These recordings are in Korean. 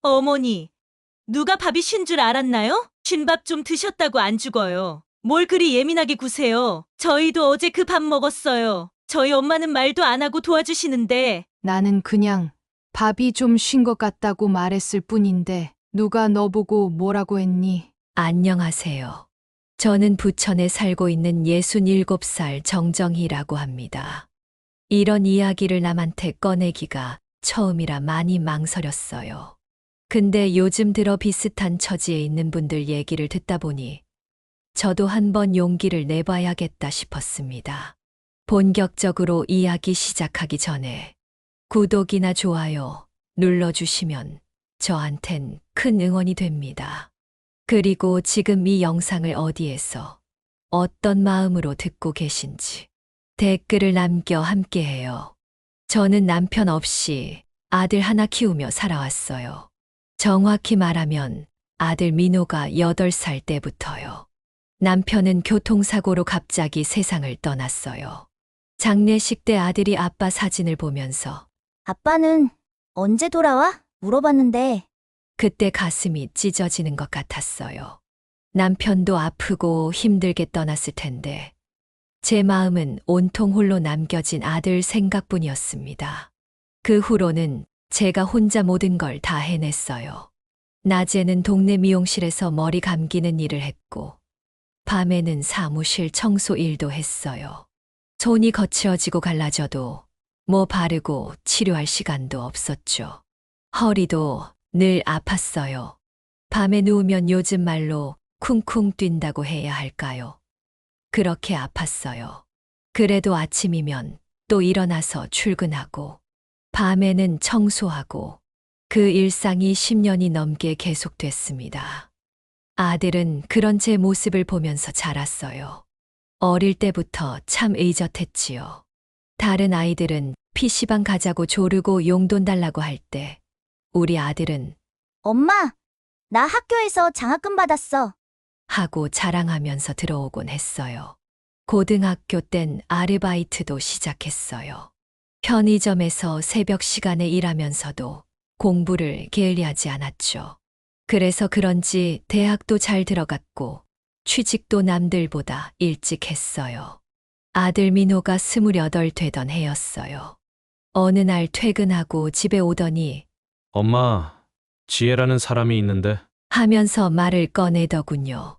어머니, 누가 밥이 쉰 줄 알았나요? 쉰 밥 좀 드셨다고 안 죽어요. 뭘 그리 예민하게 구세요. 저희도 어제 그 밥 먹었어요. 저희 엄마는 말도 안 하고 도와주시는데. 나는 그냥 밥이 좀 쉰 것 같다고 말했을 뿐인데 누가 너보고 뭐라고 했니? 안녕하세요. 저는 부천에 살고 있는 67살 정정희라고 합니다. 이런 이야기를 남한테 꺼내기가 처음이라 많이 망설였어요. 근데 요즘 들어 비슷한 처지에 있는 분들 얘기를 듣다 보니 저도 한번 용기를 내봐야겠다 싶었습니다. 본격적으로 이야기 시작하기 전에 구독이나 좋아요 눌러주시면 저한텐 큰 응원이 됩니다. 그리고 지금 이 영상을 어디에서 어떤 마음으로 듣고 계신지 댓글을 남겨 함께해요. 저는 남편 없이 아들 하나 키우며 살아왔어요. 정확히 말하면 아들 민호가 8살 때부터요. 남편은 교통사고로 갑자기 세상을 떠났어요. 장례식 때 아들이 아빠 사진을 보면서 아빠는 언제 돌아와? 물어봤는데 그때 가슴이 찢어지는 것 같았어요. 남편도 아프고 힘들게 떠났을 텐데 제 마음은 온통 홀로 남겨진 아들 생각뿐이었습니다. 그 후로는 제가 혼자 모든 걸 다 해냈어요. 낮에는 동네 미용실에서 머리 감기는 일을 했고 밤에는 사무실 청소 일도 했어요. 손이 거칠어지고 갈라져도 뭐 바르고 치료할 시간도 없었죠. 허리도 늘 아팠어요. 밤에 누우면 요즘 말로 쿵쿵 뛴다고 해야 할까요? 그렇게 아팠어요. 그래도 아침이면 또 일어나서 출근하고 밤에는 청소하고 그 일상이 10년이 넘게 계속됐습니다. 아들은 그런 제 모습을 보면서 자랐어요. 어릴 때부터 참 의젓했지요. 다른 아이들은 PC방 가자고 조르고 용돈 달라고 할 때 우리 아들은 엄마, 나 학교에서 장학금 받았어. 하고 자랑하면서 들어오곤 했어요. 고등학교 땐 아르바이트도 시작했어요. 편의점에서 새벽 시간에 일하면서도 공부를 게을리하지 않았죠. 그래서 그런지 대학도 잘 들어갔고 취직도 남들보다 일찍 했어요. 아들 민호가 28 되던 해였어요. 어느 날 퇴근하고 집에 오더니 엄마, 지혜라는 사람이 있는데 하면서 말을 꺼내더군요.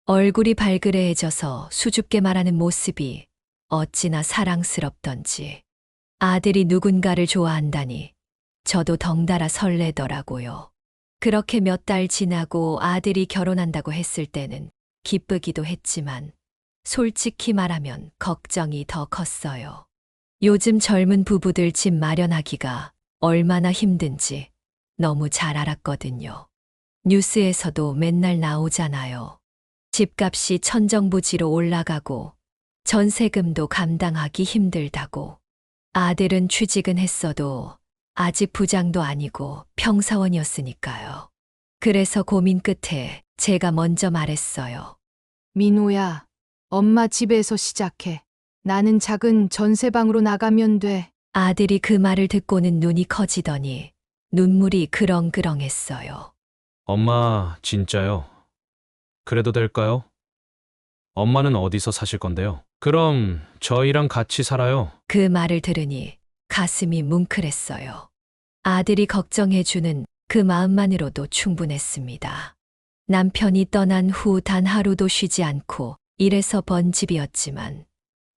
얼굴이 발그레해져서 수줍게 말하는 모습이 어찌나 사랑스럽던지. 아들이 누군가를 좋아한다니 저도 덩달아 설레더라고요. 그렇게 몇 달 지나고 아들이 결혼한다고 했을 때는 기쁘기도 했지만 솔직히 말하면 걱정이 더 컸어요. 요즘 젊은 부부들 집 마련하기가 얼마나 힘든지 너무 잘 알았거든요. 뉴스에서도 맨날 나오잖아요. 집값이 천정부지로 올라가고 전세금도 감당하기 힘들다고. 아들은 취직은 했어도 아직 부장도 아니고 평사원이었으니까요. 그래서 고민 끝에 제가 먼저 말했어요. 민호야, 엄마 집에서 시작해. 나는 작은 전세방으로 나가면 돼. 아들이 그 말을 듣고는 눈이 커지더니 눈물이 그렁그렁했어요. 엄마, 진짜요? 그래도 될까요? 엄마는 어디서 사실 건데요? 그럼 저희랑 같이 살아요. 그 말을 들으니 가슴이 뭉클했어요. 아들이 걱정해주는 그 마음만으로도 충분했습니다. 남편이 떠난 후 단 하루도 쉬지 않고 일해서 번 집이었지만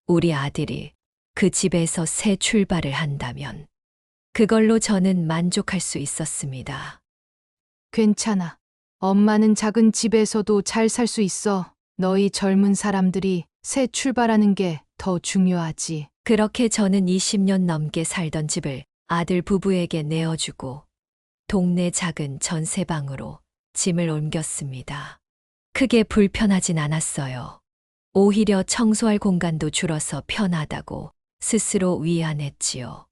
우리 아들이 그 집에서 새 출발을 한다면 그걸로 저는 만족할 수 있었습니다. 괜찮아. 엄마는 작은 집에서도 잘 살 수 있어. 너희 젊은 사람들이 새 출발하는 게 더 중요하지. 그렇게 저는 20년 넘게 살던 집을 아들 부부에게 내어주고 동네 작은 전세방으로 짐을 옮겼습니다. 크게 불편하진 않았어요. 오히려 청소할 공간도 줄어서 편하다고 스스로 위안했지요.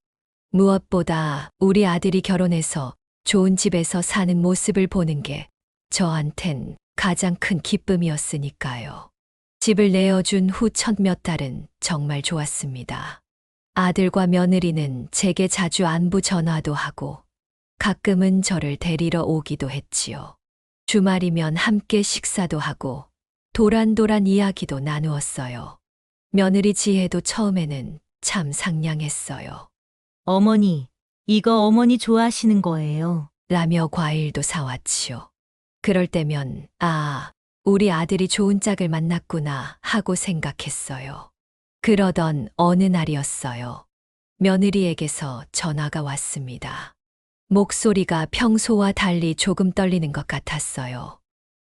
무엇보다 우리 아들이 결혼해서 좋은 집에서 사는 모습을 보는 게 저한텐 가장 큰 기쁨이었으니까요. 집을 내어준 후 첫 몇 달은 정말 좋았습니다. 아들과 며느리는 제게 자주 안부 전화도 하고 가끔은 저를 데리러 오기도 했지요. 주말이면 함께 식사도 하고 도란도란 이야기도 나누었어요. 며느리 지혜도 처음에는 참 상냥했어요. 어머니, 이거 어머니 좋아하시는 거예요. 라며 과일도 사왔지요. 그럴 때면 우리 아들이 좋은 짝을 만났구나 하고 생각했어요. 그러던 어느 날이었어요. 며느리에게서 전화가 왔습니다. 목소리가 평소와 달리 조금 떨리는 것 같았어요.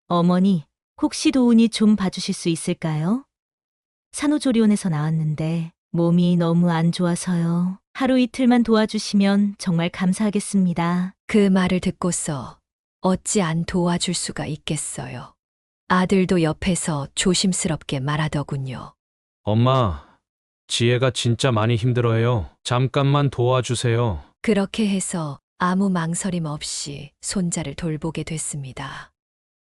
어머니, 혹시 도훈이 좀 봐주실 수 있을까요? 산후조리원에서 나왔는데 몸이 너무 안 좋아서요. 하루 이틀만 도와주시면 정말 감사하겠습니다. 그 말을 듣고서 어찌 안 도와줄 수가 있겠어요. 아들도 옆에서 조심스럽게 말하더군요. 엄마, 지혜가 진짜 많이 힘들어해요. 잠깐만 도와주세요. 그렇게 해서 아무 망설임 없이 손자를 돌보게 됐습니다.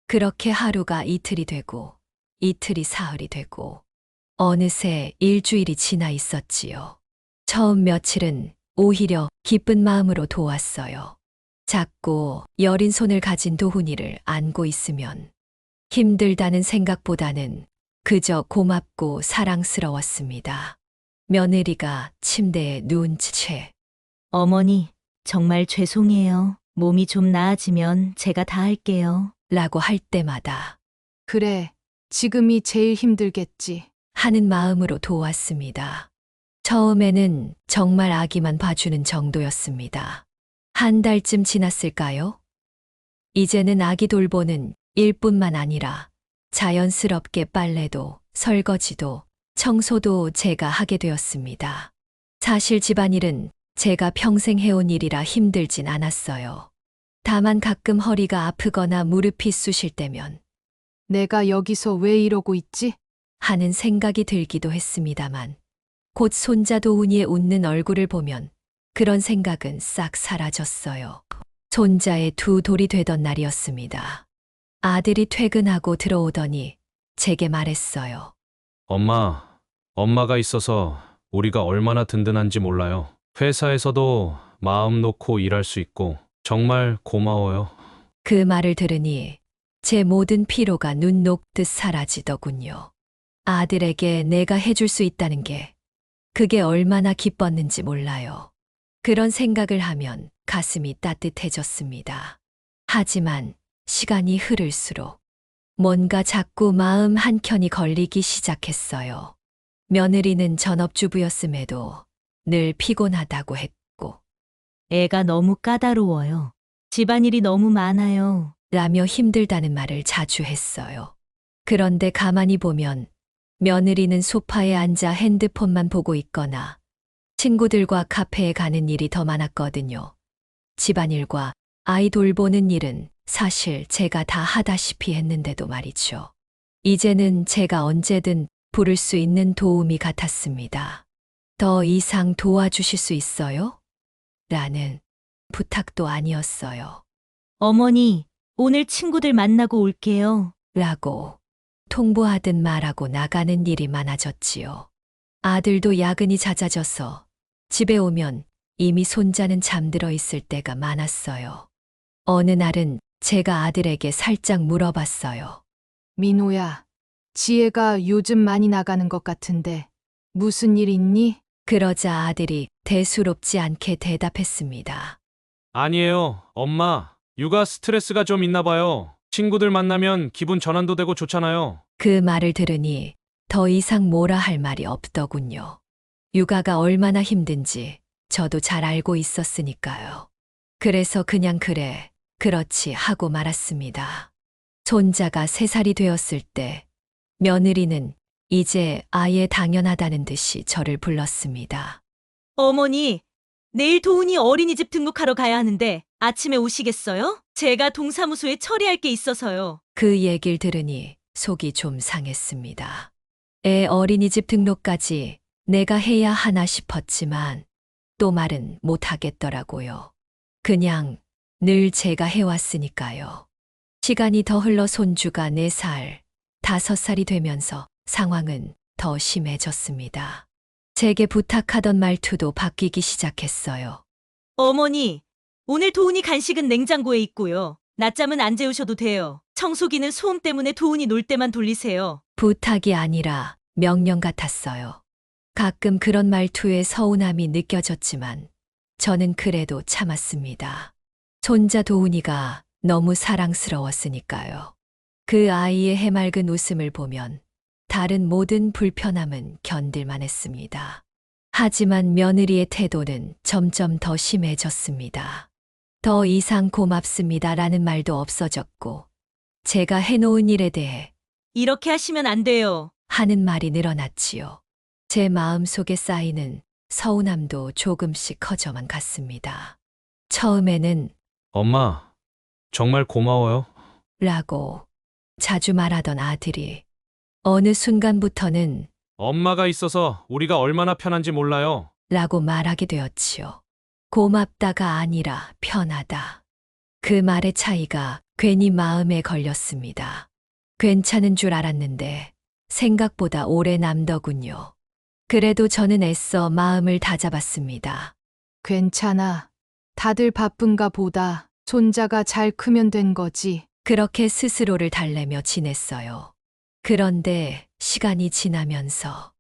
그렇게 하루가 이틀이 되고 이틀이 사흘이 되고 어느새 일주일이 지나 있었지요. 처음 며칠은 오히려 기쁜 마음으로 도왔어요. 작고 여린 손을 가진 도훈이를 안고 있으면 힘들다는 생각보다는 그저 고맙고 사랑스러웠습니다. 며느리가 침대에 누운 채 어머니, 정말 죄송해요. 몸이 좀 나아지면 제가 다 할게요. 라고 할 때마다 그래, 지금이 제일 힘들겠지. 하는 마음으로 도왔습니다. 처음에는 정말 아기만 봐주는 정도였습니다. 한 달쯤 지났을까요? 이제는 아기 돌보는 일뿐만 아니라 자연스럽게 빨래도 설거지도 청소도 제가 하게 되었습니다. 사실 집안일은 제가 평생 해온 일이라 힘들진 않았어요. 다만 가끔 허리가 아프거나 무릎이 쑤실 때면 내가 여기서 왜 이러고 있지? 하는 생각이 들기도 했습니다만 곧 손자 도훈이의 웃는 얼굴을 보면 그런 생각은 싹 사라졌어요. 손자의 두 돌이 되던 날이었습니다. 아들이 퇴근하고 들어오더니 제게 말했어요. 엄마가 있어서 우리가 얼마나 든든한지 몰라요. 회사에서도 마음 놓고 일할 수 있고 정말 고마워요. 그 말을 들으니 제 모든 피로가 눈 녹듯 사라지더군요. 아들에게 내가 해줄 수 있다는 게 그게 얼마나 기뻤는지 몰라요. 그런 생각을 하면 가슴이 따뜻해졌습니다. 하지만 시간이 흐를수록 뭔가 자꾸 마음 한켠이 걸리기 시작했어요. 며느리는 전업주부였음에도 늘 피곤하다고 했고 애가 너무 까다로워요. 집안일이 너무 많아요. 라며 힘들다는 말을 자주 했어요. 그런데 가만히 보면 며느리는 소파에 앉아 핸드폰만 보고 있거나 친구들과 카페에 가는 일이 더 많았거든요. 집안일과 아이 돌보는 일은 사실 제가 다 하다시피 했는데도 말이죠. 이제는 제가 언제든 부를 수 있는 도움이 같았습니다. 더 이상 도와주실 수 있어요? 라는 부탁도 아니었어요. 어머니, 오늘 친구들 만나고 올게요. 라고 통보하듯 말하고 나가는 일이 많아졌지요. 아들도 야근이 잦아져서 집에 오면 이미 손자는 잠들어 있을 때가 많았어요. 어느 날은 제가 아들에게 살짝 물어봤어요. 민호야, 지혜가 요즘 많이 나가는 것 같은데 무슨 일 있니? 그러자 아들이 대수롭지 않게 대답했습니다. 아니에요, 엄마. 육아 스트레스가 좀 있나 봐요. 친구들 만나면 기분 전환도 되고 좋잖아요. 그 말을 들으니 더 이상 뭐라 할 말이 없더군요. 육아가 얼마나 힘든지 저도 잘 알고 있었으니까요. 그래서 그냥 그래, 그렇지 하고 말았습니다. 손자가 3살이 되었을 때 며느리는 이제 아예 당연하다는 듯이 저를 불렀습니다. 어머니, 내일 도훈이 어린이집 등록하러 가야 하는데 아침에 오시겠어요? 제가 동사무소에 처리할 게 있어서요. 그 얘기를 들으니 속이 좀 상했습니다. 애 어린이집 등록까지 내가 해야 하나 싶었지만 또 말은 못 하겠더라고요. 그냥 늘 제가 해왔으니까요. 시간이 더 흘러 손주가 4살, 5살이 되면서 상황은 더 심해졌습니다. 제게 부탁하던 말투도 바뀌기 시작했어요. 어머니, 오늘 도훈이 간식은 냉장고에 있고요. 낮잠은 안 재우셔도 돼요. 청소기는 소음 때문에 도훈이 놀 때만 돌리세요. 부탁이 아니라 명령 같았어요. 가끔 그런 말투에 서운함이 느껴졌지만 저는 그래도 참았습니다. 손자 도훈이가 너무 사랑스러웠으니까요. 그 아이의 해맑은 웃음을 보면 다른 모든 불편함은 견딜만 했습니다. 하지만 며느리의 태도는 점점 더 심해졌습니다. 더 이상 고맙습니다라는 말도 없어졌고 제가 해놓은 일에 대해 이렇게 하시면 안 돼요. 하는 말이 늘어났지요. 제 마음속에 쌓이는 서운함도 조금씩 커져만 갔습니다. 처음에는 엄마, 정말 고마워요. 라고 자주 말하던 아들이 어느 순간부터는 엄마가 있어서 우리가 얼마나 편한지 몰라요. 라고 말하게 되었지요. 고맙다가 아니라 편하다. 그 말의 차이가 괜히 마음에 걸렸습니다. 괜찮은 줄 알았는데 생각보다 오래 남더군요. 그래도 저는 애써 마음을 다잡았습니다. 괜찮아. 다들 바쁜가 보다. 손자가 잘 크면 된 거지. 그렇게 스스로를 달래며 지냈어요. 그런데 시간이 지나면서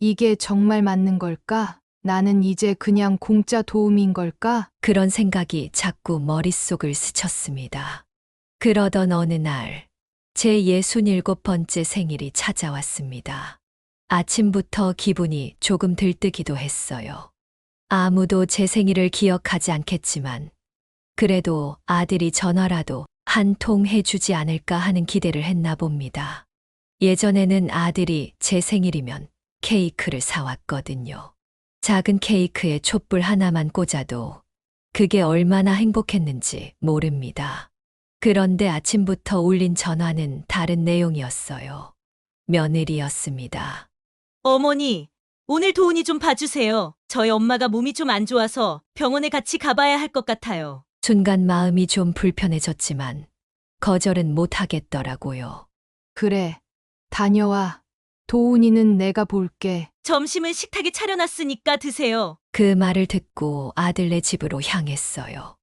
이게 정말 맞는 걸까? 나는 이제 그냥 공짜 도움인 걸까? 그런 생각이 자꾸 머릿속을 스쳤습니다. 그러던 어느 날, 제 67번째 생일이 찾아왔습니다. 아침부터 기분이 조금 들뜨기도 했어요. 아무도 제 생일을 기억하지 않겠지만, 그래도 아들이 전화라도 한 통 해주지 않을까 하는 기대를 했나 봅니다. 예전에는 아들이 제 생일이면 케이크를 사왔거든요. 작은 케이크에 촛불 하나만 꽂아도 그게 얼마나 행복했는지 모릅니다. 그런데 아침부터 울린 전화는 다른 내용이었어요. 며느리였습니다. 어머니, 오늘 도훈이 좀 봐주세요. 저희 엄마가 몸이 좀 안 좋아서 병원에 같이 가봐야 할 것 같아요. 순간 마음이 좀 불편해졌지만 거절은 못하겠더라고요. 그래. 다녀와. 도훈이는 내가 볼게. 점심은 식탁에 차려놨으니까 드세요. 그 말을 듣고 아들네 집으로 향했어요.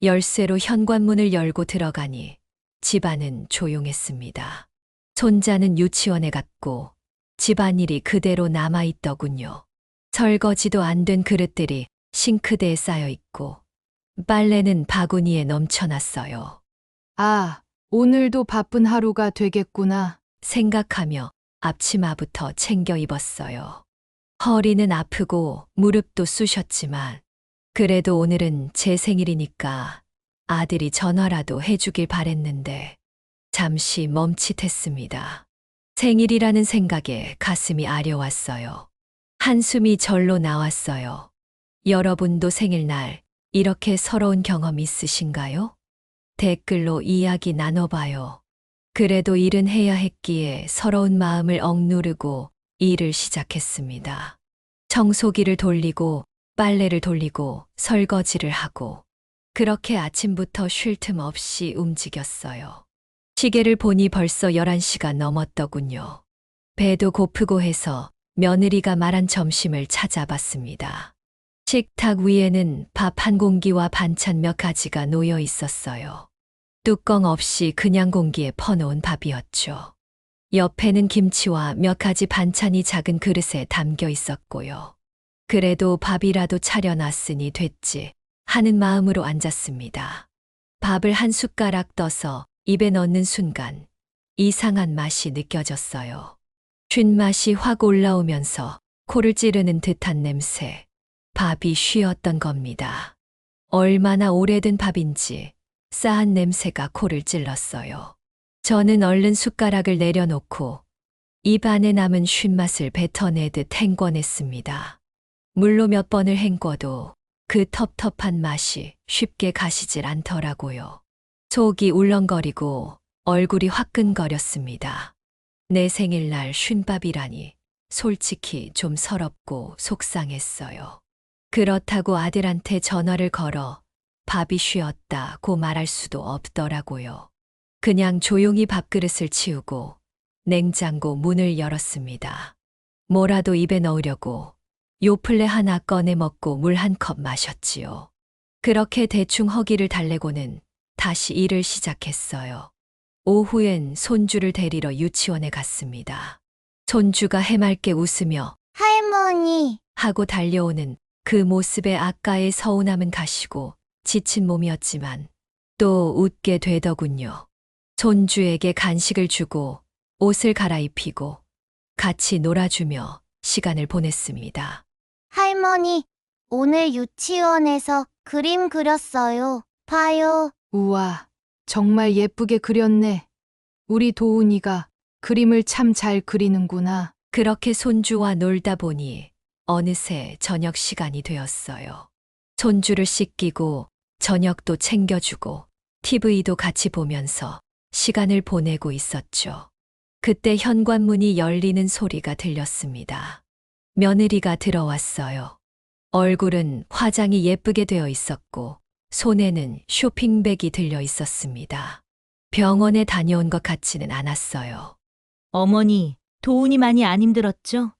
열쇠로 현관문을 열고 들어가니 집안은 조용했습니다. 손자는 유치원에 갔고 집안일이 그대로 남아있더군요. 설거지도 안 된 그릇들이 싱크대에 쌓여 있고 빨래는 바구니에 넘쳐났어요. 아, 오늘도 바쁜 하루가 되겠구나. 생각하며 앞치마부터 챙겨 입었어요. 허리는 아프고 무릎도 쑤셨지만 그래도 오늘은 제 생일이니까 아들이 전화라도 해주길 바랬는데 잠시 멈칫했습니다. 생일이라는 생각에 가슴이 아려왔어요. 한숨이 절로 나왔어요. 여러분도 생일날 이렇게 서러운 경험 있으신가요? 댓글로 이야기 나눠봐요. 그래도 일은 해야 했기에 서러운 마음을 억누르고 일을 시작했습니다. 청소기를 돌리고 빨래를 돌리고 설거지를 하고 그렇게 아침부터 쉴 틈 없이 움직였어요. 시계를 보니 벌써 11시가 넘었더군요. 배도 고프고 해서 며느리가 말한 점심을 찾아봤습니다. 식탁 위에는 밥 한 공기와 반찬 몇 가지가 놓여 있었어요. 뚜껑 없이 그냥 공기에 퍼놓은 밥이었죠. 옆에는 김치와 몇 가지 반찬이 작은 그릇에 담겨 있었고요. 그래도 밥이라도 차려놨으니 됐지 하는 마음으로 앉았습니다. 밥을 한 숟가락 떠서 입에 넣는 순간 이상한 맛이 느껴졌어요. 쉰맛이 확 올라오면서 코를 찌르는 듯한 냄새. 밥이 쉬었던 겁니다. 얼마나 오래된 밥인지 싸한 냄새가 코를 찔렀어요. 저는 얼른 숟가락을 내려놓고 입 안에 남은 쉰맛을 뱉어내듯 헹궈냈습니다. 물로 몇 번을 헹궈도 그 텁텁한 맛이 쉽게 가시질 않더라고요. 속이 울렁거리고 얼굴이 화끈거렸습니다. 내 생일날 쉰밥이라니 솔직히 좀 서럽고 속상했어요. 그렇다고 아들한테 전화를 걸어 밥이 쉬었다고 말할 수도 없더라고요. 그냥 조용히 밥그릇을 치우고 냉장고 문을 열었습니다. 뭐라도 입에 넣으려고 요플레 하나 꺼내 먹고 물 한 컵 마셨지요. 그렇게 대충 허기를 달래고는 다시 일을 시작했어요. 오후엔 손주를 데리러 유치원에 갔습니다. 손주가 해맑게 웃으며 할머니, 하고 달려오는 그 모습에 아까의 서운함은 가시고 지친 몸이었지만 또 웃게 되더군요. 손주에게 간식을 주고 옷을 갈아입히고 같이 놀아주며 시간을 보냈습니다. 할머니, 오늘 유치원에서 그림 그렸어요. 봐요. 우와, 정말 예쁘게 그렸네. 우리 도훈이가 그림을 참 잘 그리는구나. 그렇게 손주와 놀다 보니 어느새 저녁 시간이 되었어요. 손주를 씻기고 저녁도 챙겨주고 TV도 같이 보면서 시간을 보내고 있었죠. 그때 현관문이 열리는 소리가 들렸습니다. 며느리가 들어왔어요. 얼굴은 화장이 예쁘게 되어 있었고 손에는 쇼핑백이 들려 있었습니다. 병원에 다녀온 것 같지는 않았어요. 어머니, 도훈이 많이 안 힘들었죠?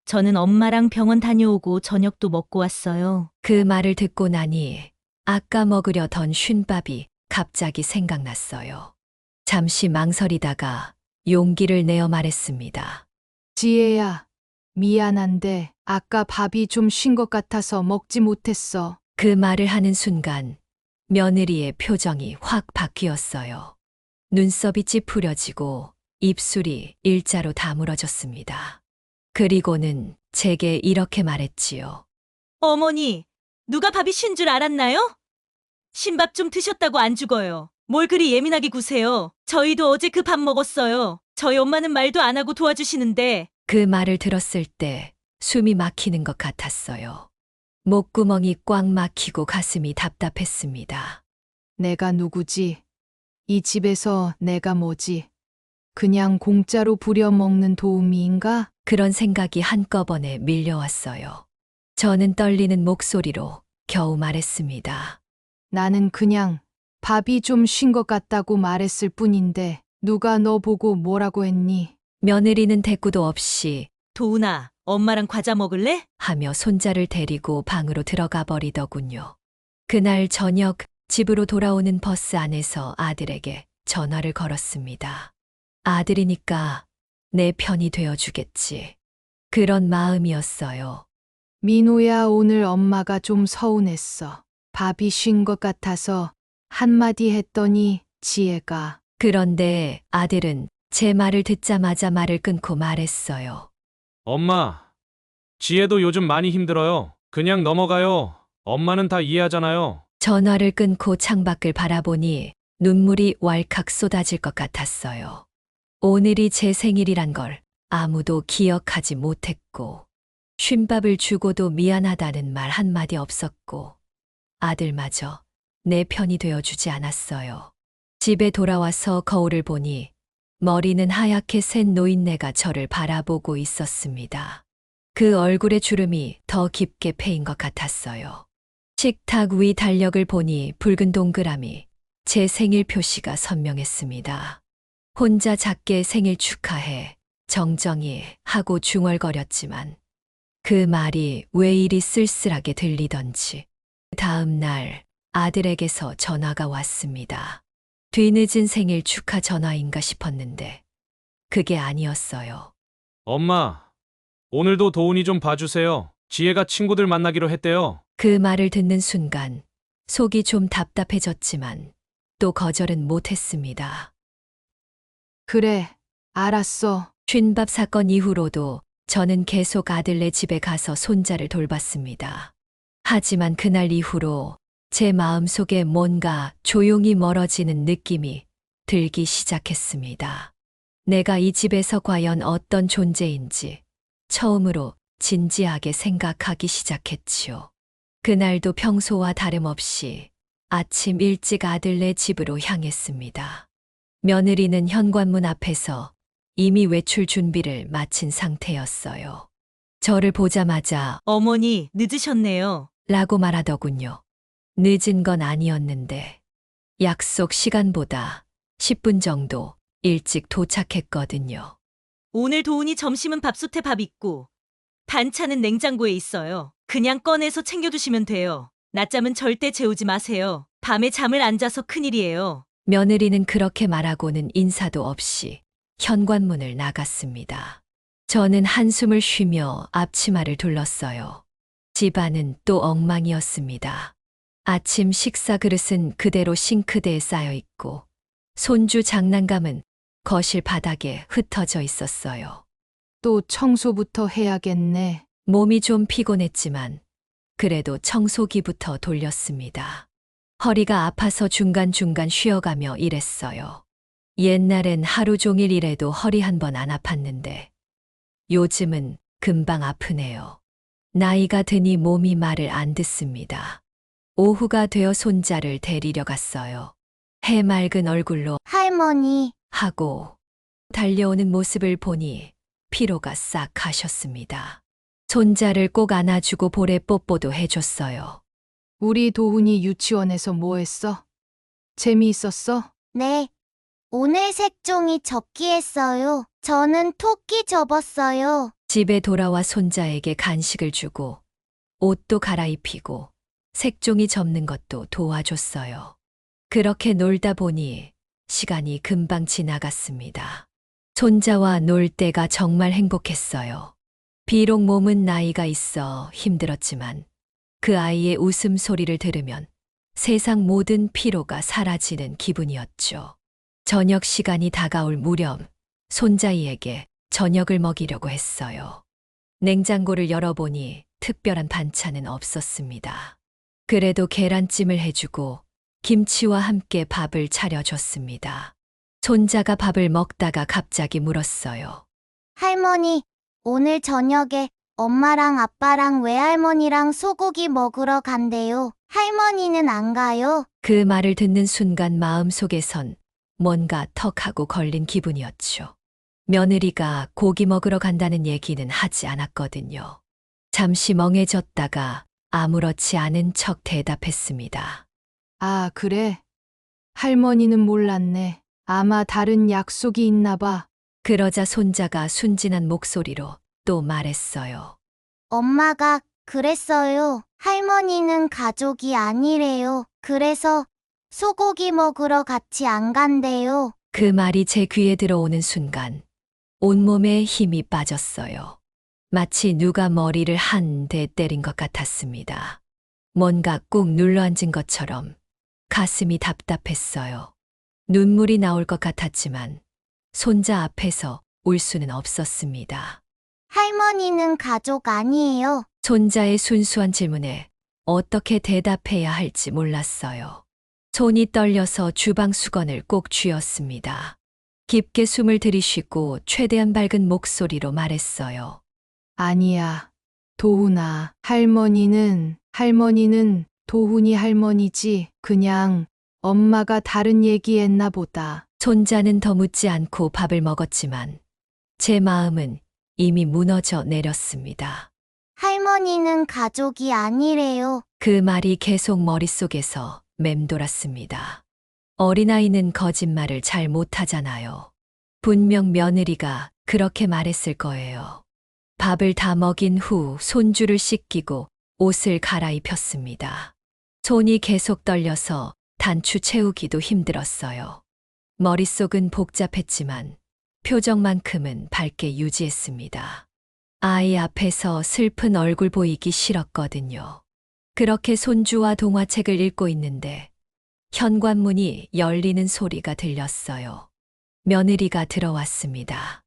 저는 엄마랑 병원 다녀오고 저녁도 먹고 왔어요. 그 말을 듣고 나니 아까 먹으려던 쉰밥이 갑자기 생각났어요. 잠시 망설이다가 용기를 내어 말했습니다. 지혜야, 미안한데 아까 밥이 좀 쉰 것 같아서 먹지 못했어. 그 말을 하는 순간 며느리의 표정이 확 바뀌었어요. 눈썹이 찌푸려지고 입술이 일자로 다물어졌습니다. 그리고는 제게 이렇게 말했지요. 어머니, 누가 밥이 쉰 줄 알았나요? 신밥 좀 드셨다고 안 죽어요. 뭘 그리 예민하게 구세요. 저희도 어제 그 밥 먹었어요. 저희 엄마는 말도 안 하고 도와주시는데. 그 말을 들었을 때 숨이 막히는 것 같았어요. 목구멍이 꽉 막히고 가슴이 답답했습니다. 내가 누구지? 이 집에서 내가 뭐지? 그냥 공짜로 부려먹는 도우미인가? 그런 생각이 한꺼번에 밀려왔어요. 저는 떨리는 목소리로 겨우 말했습니다. 나는 그냥 밥이 좀 쉰 것 같다고 말했을 뿐인데 누가 너 보고 뭐라고 했니? 며느리는 대꾸도 없이 도훈아, 엄마랑 과자 먹을래? 하며 손자를 데리고 방으로 들어가 버리더군요. 그날 저녁 집으로 돌아오는 버스 안에서 아들에게 전화를 걸었습니다. 아들이니까 내 편이 되어주겠지. 그런 마음이었어요. 민호야, 오늘 엄마가 좀 서운했어. 밥이 쉰 것 같아서 한마디 했더니 지혜가 그런데 아들은 제 말을 듣자마자 말을 끊고 말했어요. 엄마, 지혜도 요즘 많이 힘들어요. 그냥 넘어가요. 엄마는 다 이해하잖아요. 전화를 끊고 창밖을 바라보니 눈물이 왈칵 쏟아질 것 같았어요. 오늘이 제 생일이란 걸 아무도 기억하지 못했고, 쉰밥을 주고도 미안하다는 말 한마디 없었고, 아들마저 내 편이 되어주지 않았어요. 집에 돌아와서 거울을 보니 머리는 하얗게 센 노인네가 저를 바라보고 있었습니다. 그 얼굴의 주름이 더 깊게 패인 것 같았어요. 식탁 위 달력을 보니 붉은 동그라미, 제 생일 표시가 선명했습니다. 혼자 작게 생일 축하해 정정히 하고 중얼거렸지만 그 말이 왜 이리 쓸쓸하게 들리던지 다음 날 아들에게서 전화가 왔습니다. 뒤늦은 생일 축하 전화인가 싶었는데 그게 아니었어요. 엄마, 오늘도 도훈이 좀 봐주세요. 지혜가 친구들 만나기로 했대요. 그 말을 듣는 순간 속이 좀 답답해졌지만 또 거절은 못했습니다. 그래, 알았어. 쉰밥 사건 이후로도 저는 계속 아들네 집에 가서 손자를 돌봤습니다. 하지만 그날 이후로 제 마음속에 뭔가 조용히 멀어지는 느낌이 들기 시작했습니다. 내가 이 집에서 과연 어떤 존재인지 처음으로 진지하게 생각하기 시작했지요. 그날도 평소와 다름없이 아침 일찍 아들네 집으로 향했습니다. 며느리는 현관문 앞에서 이미 외출 준비를 마친 상태였어요. 저를 보자마자 어머니, 늦으셨네요. 라고 말하더군요. 늦은 건 아니었는데 약속 시간보다 10분 정도 일찍 도착했거든요. 오늘 도훈이 점심은 밥솥에 밥 있고 반찬은 냉장고에 있어요. 그냥 꺼내서 챙겨두시면 돼요. 낮잠은 절대 재우지 마세요. 밤에 잠을 안 자서 큰일이에요. 며느리는 그렇게 말하고는 인사도 없이 현관문을 나갔습니다. 저는 한숨을 쉬며 앞치마를 둘렀어요. 집안은 또 엉망이었습니다. 아침 식사 그릇은 그대로 싱크대에 쌓여 있고 손주 장난감은 거실 바닥에 흩어져 있었어요. 또 청소부터 해야겠네. 몸이 좀 피곤했지만 그래도 청소기부터 돌렸습니다. 허리가 아파서 중간중간 쉬어가며 일했어요. 옛날엔 하루 종일 일해도 허리 한 번 안 아팠는데 요즘은 금방 아프네요. 나이가 드니 몸이 말을 안 듣습니다. 오후가 되어 손자를 데리러 갔어요. 해맑은 얼굴로 할머니, 하고 달려오는 모습을 보니 피로가 싹 가셨습니다. 손자를 꼭 안아주고 볼에 뽀뽀도 해줬어요. 우리 도훈이 유치원에서 뭐 했어? 재미있었어? 네. 오늘 색종이 접기 했어요. 저는 토끼 접었어요. 집에 돌아와 손자에게 간식을 주고 옷도 갈아입히고 색종이 접는 것도 도와줬어요. 그렇게 놀다 보니 시간이 금방 지나갔습니다. 손자와 놀 때가 정말 행복했어요. 비록 몸은 나이가 있어 힘들었지만 그 아이의 웃음소리를 들으면 세상 모든 피로가 사라지는 기분이었죠. 저녁 시간이 다가올 무렵 손자이에게 저녁을 먹이려고 했어요. 냉장고를 열어보니 특별한 반찬은 없었습니다. 그래도 계란찜을 해주고 김치와 함께 밥을 차려줬습니다. 손자가 밥을 먹다가 갑자기 물었어요. 할머니, 오늘 저녁에 엄마랑 아빠랑 외할머니랑 소고기 먹으러 간대요. 할머니는 안 가요? 그 말을 듣는 순간 마음속에선 뭔가 턱하고 걸린 기분이었죠. 며느리가 고기 먹으러 간다는 얘기는 하지 않았거든요. 잠시 멍해졌다가 아무렇지 않은 척 대답했습니다. 아, 그래? 할머니는 몰랐네. 아마 다른 약속이 있나 봐. 그러자 손자가 순진한 목소리로 또 말했어요. 엄마가 그랬어요. 할머니는 가족이 아니래요. 그래서 소고기 먹으러 같이 안 간대요. 그 말이 제 귀에 들어오는 순간 온몸에 힘이 빠졌어요. 마치 누가 머리를 한 대 때린 것 같았습니다. 뭔가 꾹 눌러앉은 것처럼 가슴이 답답했어요. 눈물이 나올 것 같았지만 손자 앞에서 울 수는 없었습니다. 할머니는 가족 아니에요. 손자의 순수한 질문에 어떻게 대답해야 할지 몰랐어요. 손이 떨려서 주방 수건을 꼭 쥐었습니다. 깊게 숨을 들이쉬고 최대한 밝은 목소리로 말했어요. 아니야. 도훈아, 할머니는 도훈이 할머니지. 그냥 엄마가 다른 얘기했나 보다. 손자는 더 묻지 않고 밥을 먹었지만 제 마음은 이미 무너져 내렸습니다. 할머니는 가족이 아니래요. 그 말이 계속 머릿속에서 맴돌았습니다. 어린아이는 거짓말을 잘 못하잖아요. 분명 며느리가 그렇게 말했을 거예요. 밥을 다 먹인 후 손주를 씻기고 옷을 갈아입혔습니다. 손이 계속 떨려서 단추 채우기도 힘들었어요. 머릿속은 복잡했지만 표정만큼은 밝게 유지했습니다. 아이 앞에서 슬픈 얼굴 보이기 싫었거든요. 그렇게 손주와 동화책을 읽고 있는데 현관문이 열리는 소리가 들렸어요. 며느리가 들어왔습니다.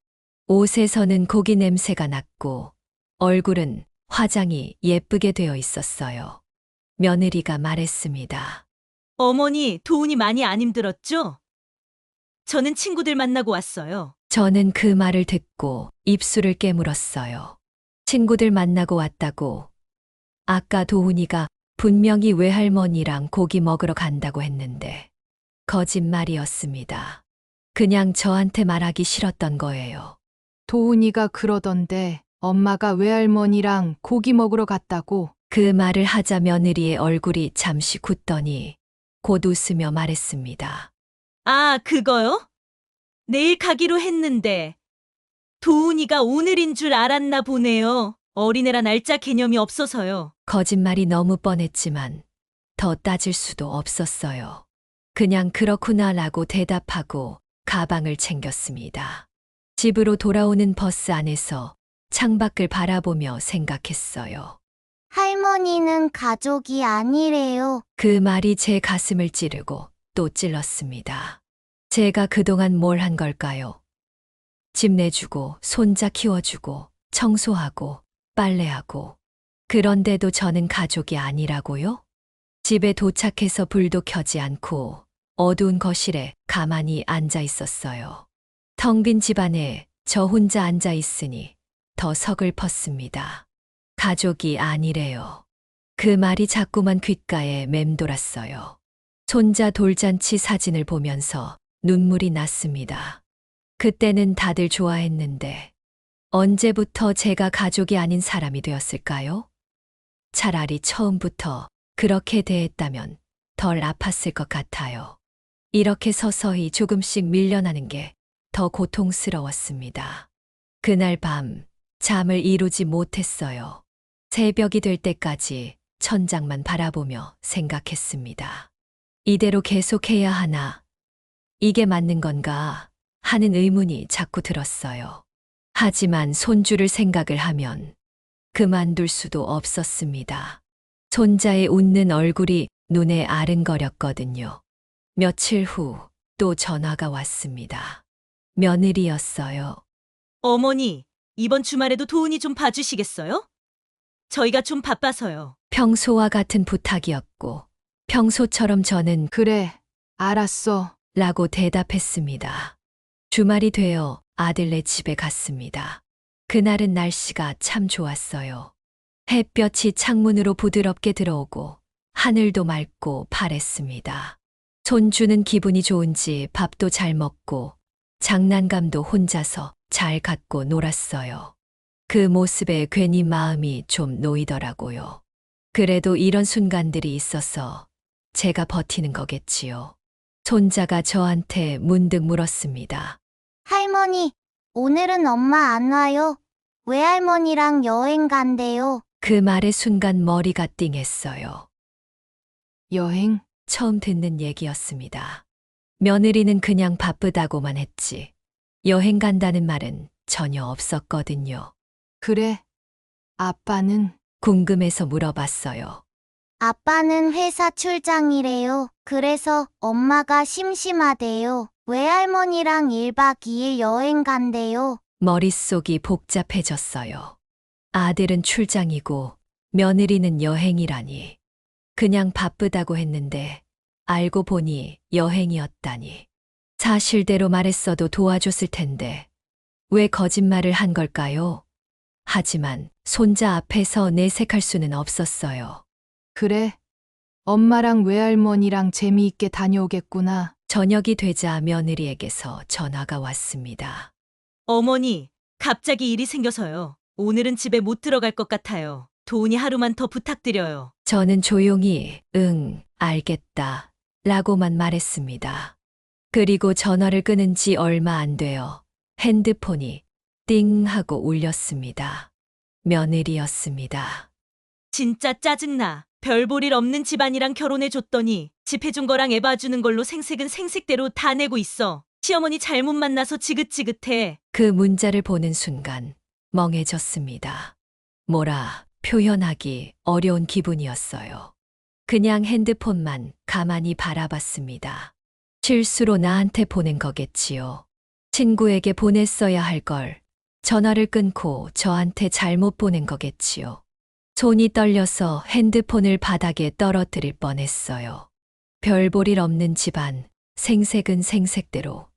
옷에서는 고기 냄새가 났고 얼굴은 화장이 예쁘게 되어 있었어요. 며느리가 말했습니다. 어머니, 도훈이 많이 안 힘들었죠? 저는 친구들 만나고 왔어요. 저는 그 말을 듣고 입술을 깨물었어요. 친구들 만나고 왔다고. 아까 도훈이가 분명히 외할머니랑 고기 먹으러 간다고 했는데 거짓말이었습니다. 그냥 저한테 말하기 싫었던 거예요. 도훈이가 그러던데 엄마가 외할머니랑 고기 먹으러 갔다고. 그 말을 하자 며느리의 얼굴이 잠시 굳더니 곧 웃으며 말했습니다. 아, 그거요? 내일 가기로 했는데 도훈이가 오늘인 줄 알았나 보네요. 어린애라 날짜 개념이 없어서요. 거짓말이 너무 뻔했지만 더 따질 수도 없었어요. 그냥 그렇구나라고 대답하고 가방을 챙겼습니다. 집으로 돌아오는 버스 안에서 창밖을 바라보며 생각했어요. 할머니는 가족이 아니래요. 그 말이 제 가슴을 찌르고 또 찔렀습니다. 제가 그동안 뭘 한 걸까요? 집 내주고, 손자 키워주고, 청소하고, 빨래하고. 그런데도 저는 가족이 아니라고요? 집에 도착해서 불도 켜지 않고 어두운 거실에 가만히 앉아 있었어요. 텅 빈 집안에 저 혼자 앉아 있으니 더 서글펐습니다. 가족이 아니래요. 그 말이 자꾸만 귓가에 맴돌았어요. 손자 돌잔치 사진을 보면서 눈물이 났습니다. 그때는 다들 좋아했는데 언제부터 제가 가족이 아닌 사람이 되었을까요? 차라리 처음부터 그렇게 대했다면 덜 아팠을 것 같아요. 이렇게 서서히 조금씩 밀려나는 게 더 고통스러웠습니다. 그날 밤 잠을 이루지 못했어요. 새벽이 될 때까지 천장만 바라보며 생각했습니다. 이대로 계속해야 하나? 이게 맞는 건가? 하는 의문이 자꾸 들었어요. 하지만 손주를 생각을 하면 그만둘 수도 없었습니다. 손자의 웃는 얼굴이 눈에 아른거렸거든요. 며칠 후 또 전화가 왔습니다. 며느리였어요. 어머니, 이번 주말에도 도훈이 좀 봐주시겠어요? 저희가 좀 바빠서요. 평소와 같은 부탁이었고 평소처럼 저는 그래, 알았어. 라고 대답했습니다. 주말이 되어 아들네 집에 갔습니다. 그날은 날씨가 참 좋았어요. 햇볕이 창문으로 부드럽게 들어오고 하늘도 맑고 파랬습니다. 손주는 기분이 좋은지 밥도 잘 먹고 장난감도 혼자서 잘 갖고 놀았어요. 그 모습에 괜히 마음이 좀 놓이더라고요. 그래도 이런 순간들이 있어서 제가 버티는 거겠지요. 손자가 저한테 문득 물었습니다. 할머니, 오늘은 엄마 안 와요? 외할머니랑 여행 간대요. 그 말의 순간 머리가 띵했어요. 여행? 처음 듣는 얘기였습니다. 며느리는 그냥 바쁘다고만 했지. 여행 간다는 말은 전혀 없었거든요. 그래. 아빠는? 궁금해서 물어봤어요. 아빠는 회사 출장이래요. 그래서 엄마가 심심하대요. 외할머니랑 1박 2일 여행 간대요. 머릿속이 복잡해졌어요. 아들은 출장이고 며느리는 여행이라니. 그냥 바쁘다고 했는데 알고 보니 여행이었다니. 사실대로 말했어도 도와줬을 텐데 왜 거짓말을 한 걸까요? 하지만 손자 앞에서 내색할 수는 없었어요. 그래. 엄마랑 외할머니랑 재미있게 다녀오겠구나. 저녁이 되자 며느리에게서 전화가 왔습니다. 어머니, 갑자기 일이 생겨서요. 오늘은 집에 못 들어갈 것 같아요. 도훈이 하루만 더 부탁드려요. 저는 조용히 응, 알겠다 라고만 말했습니다. 그리고 전화를 끊은 지 얼마 안 되어 핸드폰이 띵 하고 울렸습니다. 며느리였습니다. 진짜 짜증나. 별 볼 일 없는 집안이랑 결혼해줬더니 집 해준 거랑 애 봐주는 걸로 생색은 생색대로 다 내고 있어. 시어머니 잘못 만나서 지긋지긋해. 그 문자를 보는 순간 멍해졌습니다. 뭐라 표현하기 어려운 기분이었어요. 그냥 핸드폰만 가만히 바라봤습니다. 실수로 나한테 보낸 거겠지요. 친구에게 보냈어야 할 걸 전화를 끊고 저한테 잘못 보낸 거겠지요. 손이 떨려서 핸드폰을 바닥에 떨어뜨릴 뻔했어요. 별 볼 일 없는 집안, 생색은 생색대로.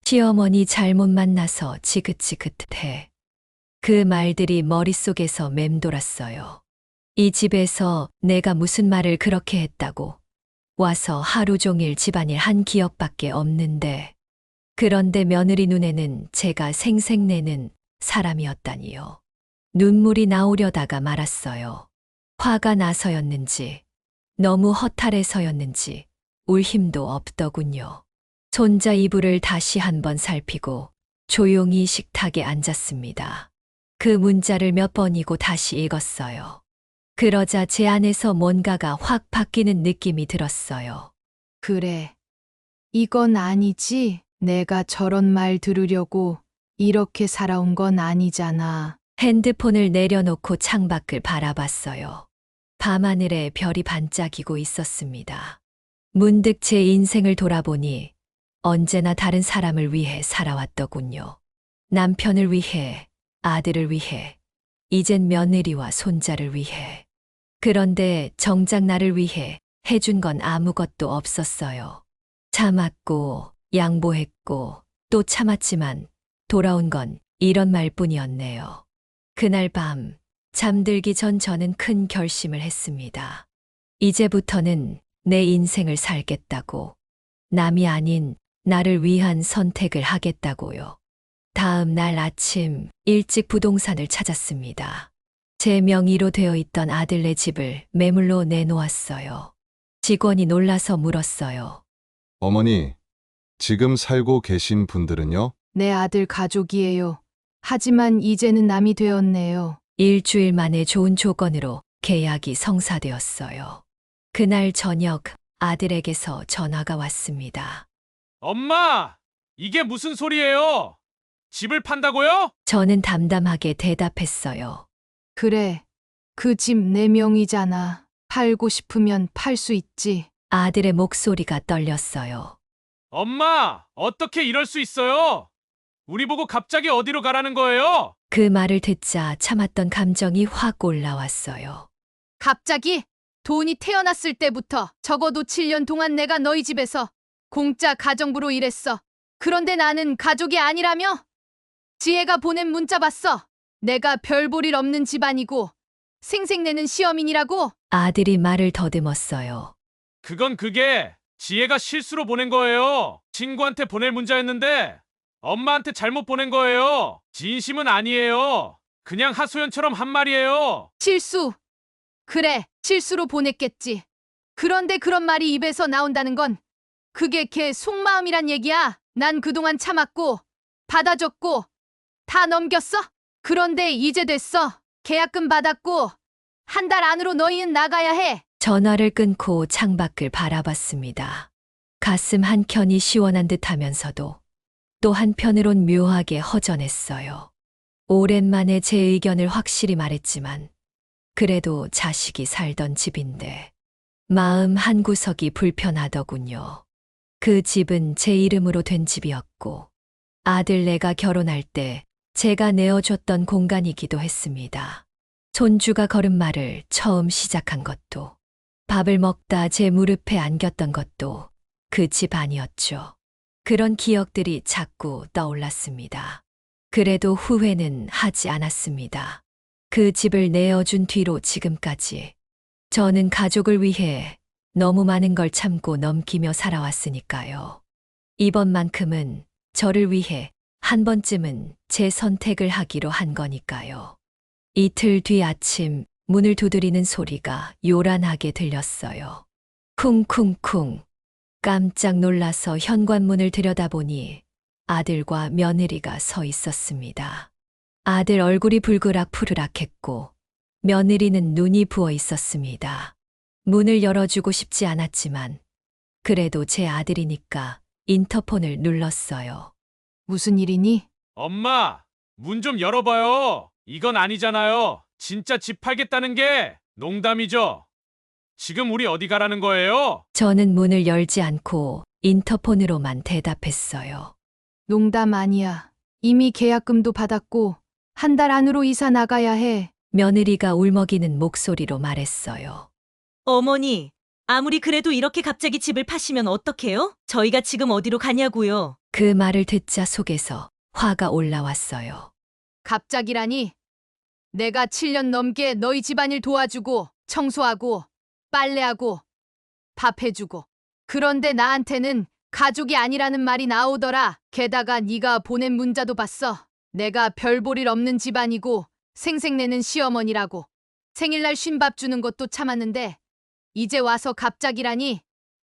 시어머니 잘못 만나서 지긋지긋해. 그 말들이 머릿속에서 맴돌았어요. 이 집에서 내가 무슨 말을 그렇게 했다고. 와서 하루 종일 집안일 한 기억밖에 없는데. 그런데 며느리 눈에는 제가 생색내는 사람이었다니요. 눈물이 나오려다가 말았어요. 화가 나서였는지, 너무 허탈해서였는지 울 힘도 없더군요. 손자 이불을 다시 한번 살피고 조용히 식탁에 앉았습니다. 그 문자를 몇 번이고 다시 읽었어요. 그러자 제 안에서 뭔가가 확 바뀌는 느낌이 들었어요. 그래. 이건 아니지. 내가 저런 말 들으려고 이렇게 살아온 건 아니잖아. 핸드폰을 내려놓고 창밖을 바라봤어요. 밤하늘에 별이 반짝이고 있었습니다. 문득 제 인생을 돌아보니 언제나 다른 사람을 위해 살아왔더군요. 남편을 위해, 아들을 위해, 이젠 며느리와 손자를 위해. 그런데 정작 나를 위해 해준 건 아무것도 없었어요. 참았고, 양보했고, 또 참았지만 돌아온 건 이런 말뿐이었네요. 그날 밤, 잠들기 전 저는 큰 결심을 했습니다. 이제부터는 내 인생을 살겠다고, 남이 아닌 나를 위한 선택을 하겠다고요. 다음 날 아침 일찍 부동산을 찾았습니다. 제 명의로 되어 있던 아들네 집을 매물로 내놓았어요. 직원이 놀라서 물었어요. 어머니, 지금 살고 계신 분들은요? 내 아들 가족이에요. 하지만 이제는 남이 되었네요. 일주일 만에 좋은 조건으로 계약이 성사되었어요. 그날 저녁 아들에게서 전화가 왔습니다. 엄마! 이게 무슨 소리예요? 집을 판다고요? 저는 담담하게 대답했어요. 그래. 그 집 내 명이잖아. 팔고 싶으면 팔 수 있지. 아들의 목소리가 떨렸어요. 엄마! 어떻게 이럴 수 있어요? 우리 보고 갑자기 어디로 가라는 거예요? 그 말을 듣자 참았던 감정이 확 올라왔어요. 갑자기 돈이 태어났을 때부터 적어도 7년 동안 내가 너희 집에서 공짜 가정부로 일했어. 그런데 나는 가족이 아니라며? 지혜가 보낸 문자 봤어. 내가 별 볼 일 없는 집안이고 생색내는 시어민이라고? 아들이 말을 더듬었어요. 그게 지혜가 실수로 보낸 거예요. 친구한테 보낼 문자였는데 엄마한테 잘못 보낸 거예요. 진심은 아니에요. 그냥 하소연처럼 한 말이에요. 실수. 그래, 실수로 보냈겠지. 그런데 그런 말이 입에서 나온다는 건 그게 걔 속마음이란 얘기야. 난 그동안 참았고 받아줬고 다 넘겼어. 그런데 이제 됐어. 계약금 받았고 한 달 안으로 너희는 나가야 해. 전화를 끊고 창밖을 바라봤습니다. 가슴 한켠이 시원한 듯 하면서도 또 한편으론 묘하게 허전했어요. 오랜만에 제 의견을 확실히 말했지만 그래도 자식이 살던 집인데 마음 한구석이 불편하더군요. 그 집은 제 이름으로 된 집이었고 아들네가 결혼할 때 제가 내어줬던 공간이기도 했습니다. 손주가 걸음마를 처음 시작한 것도 밥을 먹다 제 무릎에 안겼던 것도 그 집 안이었죠. 그런 기억들이 자꾸 떠올랐습니다. 그래도 후회는 하지 않았습니다. 그 집을 내어준 뒤로 지금까지 저는 가족을 위해 너무 많은 걸 참고 넘기며 살아왔으니까요. 이번만큼은 저를 위해 한 번쯤은 제 선택을 하기로 한 거니까요. 이틀 뒤 아침 문을 두드리는 소리가 요란하게 들렸어요. 쿵쿵쿵. 깜짝 놀라서 현관문을 들여다보니 아들과 며느리가 서 있었습니다. 아들 얼굴이 불그락 푸르락했고 며느리는 눈이 부어 있었습니다. 문을 열어주고 싶지 않았지만 그래도 제 아들이니까 인터폰을 눌렀어요. 무슨 일이니? 엄마! 문 좀 열어봐요. 이건 아니잖아요. 진짜 집 팔겠다는 게 농담이죠? 지금 우리 어디 가라는 거예요? 저는 문을 열지 않고 인터폰으로만 대답했어요. 농담 아니야. 이미 계약금도 받았고 한 달 안으로 이사 나가야 해. 며느리가 울먹이는 목소리로 말했어요. 어머니, 아무리 그래도 이렇게 갑자기 집을 파시면 어떡해요? 저희가 지금 어디로 가냐고요? 그 말을 듣자 속에서 화가 올라왔어요. 갑자기라니. 내가 7년 넘게 너희 집안일 도와주고 청소하고 빨래하고 밥 해주고 그런데 나한테는 가족이 아니라는 말이 나오더라. 게다가 네가 보낸 문자도 봤어. 내가 별 볼 일 없는 집안이고 생색내는 시어머니라고. 생일날 쉰밥 주는 것도 참았는데 이제 와서 갑자기라니.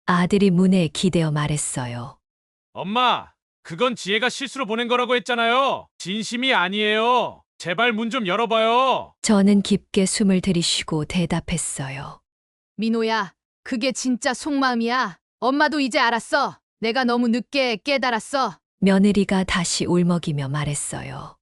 아들이 문에 기대어 말했어요. 엄마! 그건 지혜가 실수로 보낸 거라고 했잖아요. 진심이 아니에요. 제발 문 좀 열어봐요. 저는 깊게 숨을 들이쉬고 대답했어요. 민호야, 그게 진짜 속마음이야. 엄마도 이제 알았어. 내가 너무 늦게 깨달았어. 며느리가 다시 울먹이며 말했어요.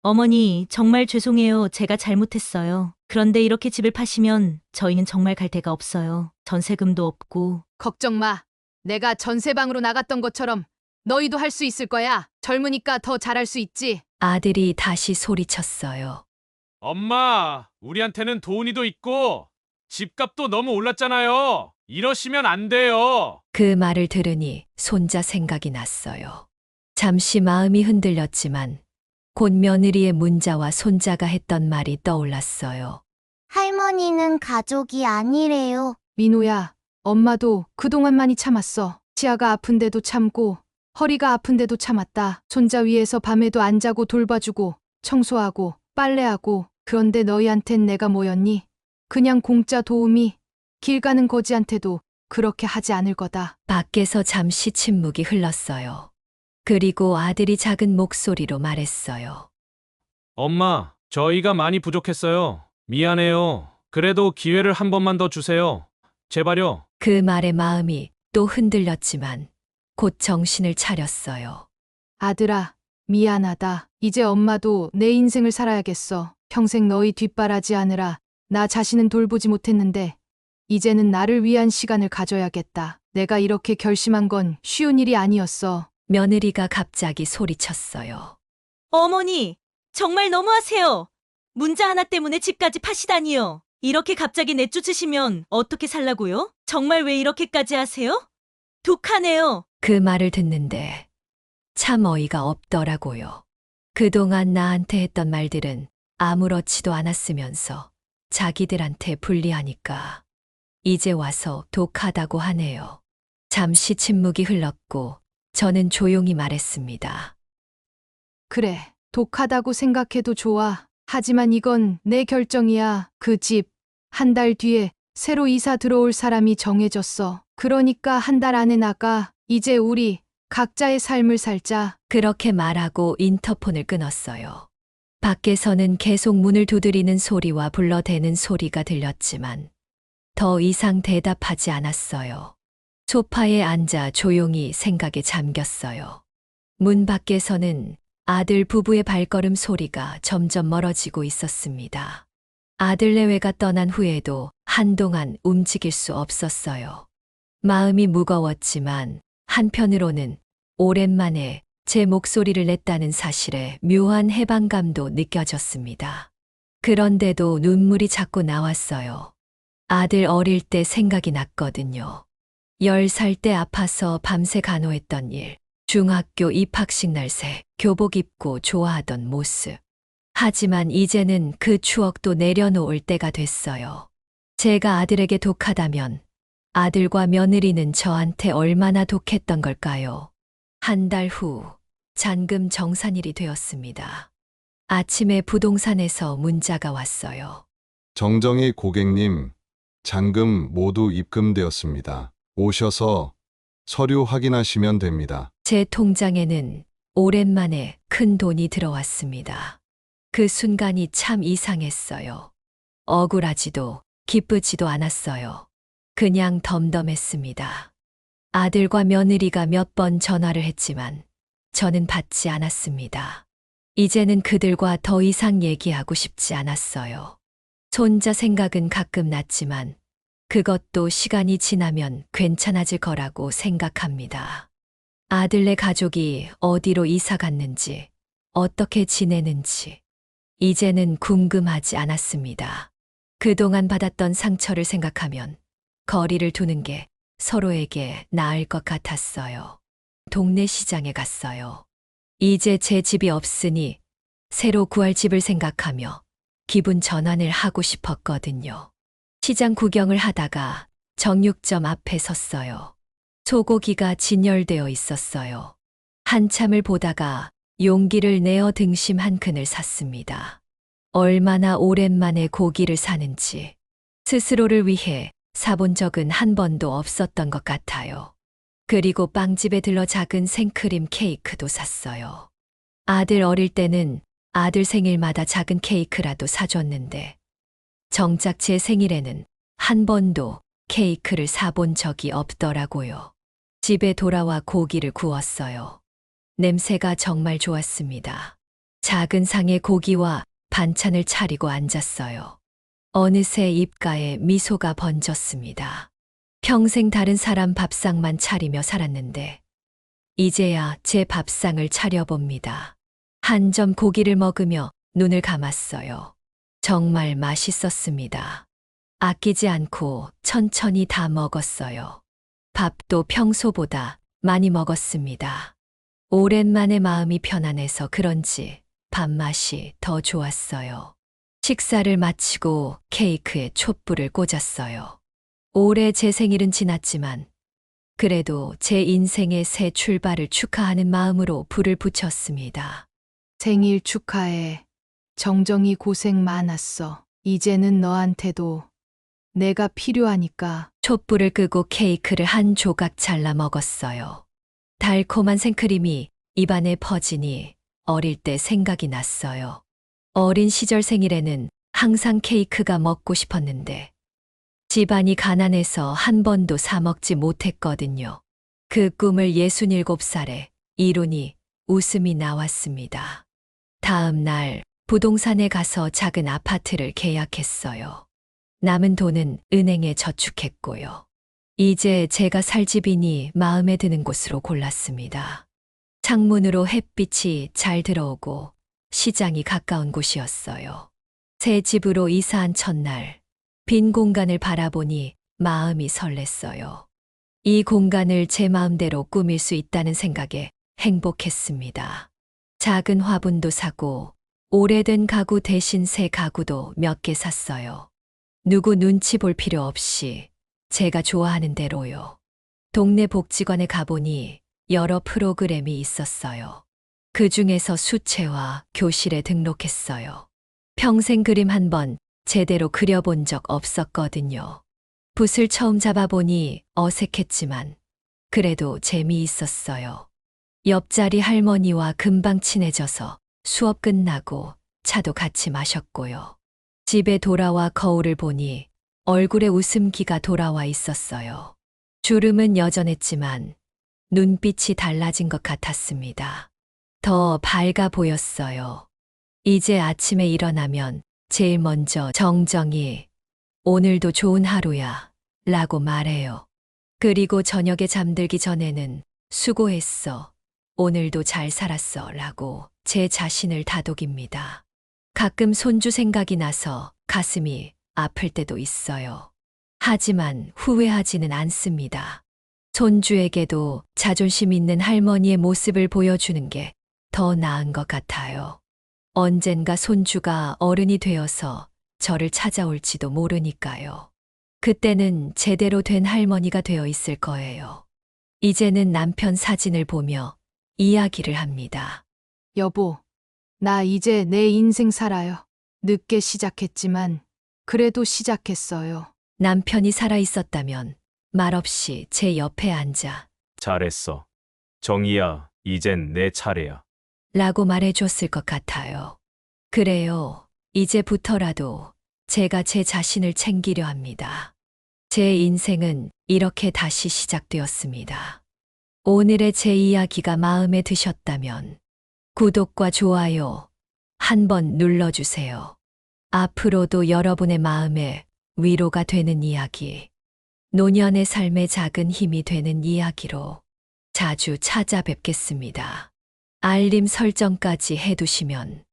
어머니, 정말 죄송해요. 제가 잘못했어요. 그런데 이렇게 집을 파시면 저희는 정말 갈 데가 없어요. 전세금도 없고. 걱정 마. 내가 전세방으로 나갔던 것처럼 너희도 할 수 있을 거야. 젊으니까 더 잘할 수 있지. 아들이 다시 소리쳤어요. 엄마, 우리한테는 돈이도 있고 집값도 너무 올랐잖아요. 이러시면 안 돼요. 그 말을 들으니 손자 생각이 났어요. 잠시 마음이 흔들렸지만 곧 며느리의 문자와 손자가 했던 말이 떠올랐어요. 할머니는 가족이 아니래요. 민호야, 엄마도 그동안 많이 참았어. 치아가 아픈데도 참고 허리가 아픈데도 참았다. 손자 위에서 밤에도 안 자고 돌봐주고 청소하고 빨래하고. 그런데 너희한텐 내가 뭐였니? 그냥 공짜 도우미. 길 가는 거지한테도 그렇게 하지 않을 거다. 밖에서 잠시 침묵이 흘렀어요. 그리고 아들이 작은 목소리로 말했어요. 엄마, 저희가 많이 부족했어요. 미안해요. 그래도 기회를 한 번만 더 주세요. 제발요. 그 말에 마음이 또 흔들렸지만 곧 정신을 차렸어요. 아들아, 미안하다. 이제 엄마도 내 인생을 살아야겠어. 평생 너희 뒷바라지 하느라 나 자신은 돌보지 못했는데 이제는 나를 위한 시간을 가져야겠다. 내가 이렇게 결심한 건 쉬운 일이 아니었어. 며느리가 갑자기 소리쳤어요. 어머니, 정말 너무하세요. 문자 하나 때문에 집까지 파시다니요. 이렇게 갑자기 내쫓으시면 어떻게 살라고요? 정말 왜 이렇게까지 하세요? 독하네요. 그 말을 듣는데 참 어이가 없더라고요. 그동안 나한테 했던 말들은 아무렇지도 않았으면서 자기들한테 불리하니까 이제 와서 독하다고 하네요. 잠시 침묵이 흘렀고 저는 조용히 말했습니다. 그래, 독하다고 생각해도 좋아. 하지만 이건 내 결정이야. 그 집, 한 달 뒤에 새로 이사 들어올 사람이 정해졌어. 그러니까 한 달 안에 나가. 이제 우리 각자의 삶을 살자. 그렇게 말하고 인터폰을 끊었어요. 밖에서는 계속 문을 두드리는 소리와 불러대는 소리가 들렸지만 더 이상 대답하지 않았어요. 소파에 앉아 조용히 생각에 잠겼어요. 문 밖에서는 아들 부부의 발걸음 소리가 점점 멀어지고 있었습니다. 아들 내외가 떠난 후에도 한동안 움직일 수 없었어요. 마음이 무거웠지만 한편으로는 오랜만에 제 목소리를 냈다는 사실에 묘한 해방감도 느껴졌습니다. 그런데도 눈물이 자꾸 나왔어요. 아들 어릴 때 생각이 났거든요. 10살 때 아파서 밤새 간호했던 일, 중학교 입학식 날새 교복 입고 좋아하던 모습. 하지만 이제는 그 추억도 내려놓을 때가 됐어요. 제가 아들에게 독하다면 아들과 며느리는 저한테 얼마나 독했던 걸까요? 한 달 후 잔금 정산일이 되었습니다. 아침에 부동산에서 문자가 왔어요. 정정희 고객님, 잔금 모두 입금되었습니다. 오셔서 서류 확인하시면 됩니다. 제 통장에는 오랜만에 큰 돈이 들어왔습니다. 그 순간이 참 이상했어요. 억울하지도 기쁘지도 않았어요. 그냥 덤덤했습니다. 아들과 며느리가 몇 번 전화를 했지만 저는 받지 않았습니다. 이제는 그들과 더 이상 얘기하고 싶지 않았어요. 손자 생각은 가끔 났지만 그것도 시간이 지나면 괜찮아질 거라고 생각합니다. 아들네 가족이 어디로 이사 갔는지, 어떻게 지내는지, 이제는 궁금하지 않았습니다. 그동안 받았던 상처를 생각하면 거리를 두는 게 서로에게 나을 것 같았어요. 동네 시장에 갔어요. 이제 제 집이 없으니 새로 구할 집을 생각하며 기분 전환을 하고 싶었거든요. 시장 구경을 하다가 정육점 앞에 섰어요. 소고기가 진열되어 있었어요. 한참을 보다가 용기를 내어 등심 한 근을 샀습니다. 얼마나 오랜만에 고기를 사는지 스스로를 위해 사본 적은 한 번도 없었던 것 같아요. 그리고 빵집에 들러 작은 생크림 케이크도 샀어요. 아들 어릴 때는 아들 생일마다 작은 케이크라도 사줬는데 정작 제 생일에는 한 번도 케이크를 사본 적이 없더라고요. 집에 돌아와 고기를 구웠어요. 냄새가 정말 좋았습니다. 작은 상에 고기와 반찬을 차리고 앉았어요. 어느새 입가에 미소가 번졌습니다. 평생 다른 사람 밥상만 차리며 살았는데 이제야 제 밥상을 차려봅니다. 한 점 고기를 먹으며 눈을 감았어요. 정말 맛있었습니다. 아끼지 않고 천천히 다 먹었어요. 밥도 평소보다 많이 먹었습니다. 오랜만에 마음이 편안해서 그런지 밥맛이 더 좋았어요. 식사를 마치고 케이크에 촛불을 꽂았어요. 올해 제 생일은 지났지만 그래도 제 인생의 새 출발을 축하하는 마음으로 불을 붙였습니다. 생일 축하해. 정정이 고생 많았어. 이제는 너한테도 내가 필요하니까. 촛불을 끄고 케이크를 한 조각 잘라 먹었어요. 달콤한 생크림이 입안에 퍼지니 어릴 때 생각이 났어요. 어린 시절 생일에는 항상 케이크가 먹고 싶었는데 집안이 가난해서 한 번도 사 먹지 못했거든요. 그 꿈을 67살에 이루니 웃음이 나왔습니다. 다음 날 부동산에 가서 작은 아파트를 계약했어요. 남은 돈은 은행에 저축했고요. 이제 제가 살 집이니 마음에 드는 곳으로 골랐습니다. 창문으로 햇빛이 잘 들어오고 시장이 가까운 곳이었어요. 새 집으로 이사한 첫날, 빈 공간을 바라보니 마음이 설렜어요. 이 공간을 제 마음대로 꾸밀 수 있다는 생각에 행복했습니다. 작은 화분도 사고 오래된 가구 대신 새 가구도 몇 개 샀어요. 누구 눈치 볼 필요 없이 제가 좋아하는 대로요. 동네 복지관에 가보니 여러 프로그램이 있었어요. 그 중에서 수채화 교실에 등록했어요. 평생 그림 한 번 제대로 그려본 적 없었거든요. 붓을 처음 잡아보니 어색했지만 그래도 재미있었어요. 옆자리 할머니와 금방 친해져서 수업 끝나고 차도 같이 마셨고요. 집에 돌아와 거울을 보니 얼굴에 웃음기가 돌아와 있었어요. 주름은 여전했지만 눈빛이 달라진 것 같았습니다. 더 밝아 보였어요. 이제 아침에 일어나면 제일 먼저 정정이 오늘도 좋은 하루야 라고 말해요. 그리고 저녁에 잠들기 전에는 수고했어. 오늘도 잘 살았어 라고 제 자신을 다독입니다. 가끔 손주 생각이 나서 가슴이 아플 때도 있어요. 하지만 후회하지는 않습니다. 손주에게도 자존심 있는 할머니의 모습을 보여주는 게 더 나은 것 같아요. 언젠가 손주가 어른이 되어서 저를 찾아올지도 모르니까요. 그때는 제대로 된 할머니가 되어 있을 거예요. 이제는 남편 사진을 보며 이야기를 합니다. 여보, 나 이제 내 인생 살아요. 늦게 시작했지만 그래도 시작했어요. 남편이 살아 있었다면 말없이 제 옆에 앉아 잘했어. 정이야, 이젠 내 차례야. 라고 말해줬을 것 같아요. 그래요. 이제부터라도 제가 제 자신을 챙기려 합니다. 제 인생은 이렇게 다시 시작되었습니다. 오늘의 제 이야기가 마음에 드셨다면 구독과 좋아요 한번 눌러주세요. 앞으로도 여러분의 마음에 위로가 되는 이야기, 노년의 삶에 작은 힘이 되는 이야기로 자주 찾아뵙겠습니다. 알림 설정까지 해두시면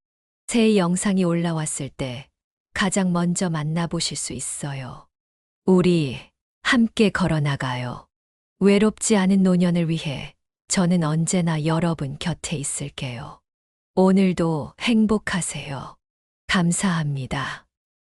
새 영상이 올라왔을 때 가장 먼저 만나보실 수 있어요. 우리 함께 걸어나가요. 외롭지 않은 노년을 위해 저는 언제나 여러분 곁에 있을게요. 오늘도 행복하세요. 감사합니다.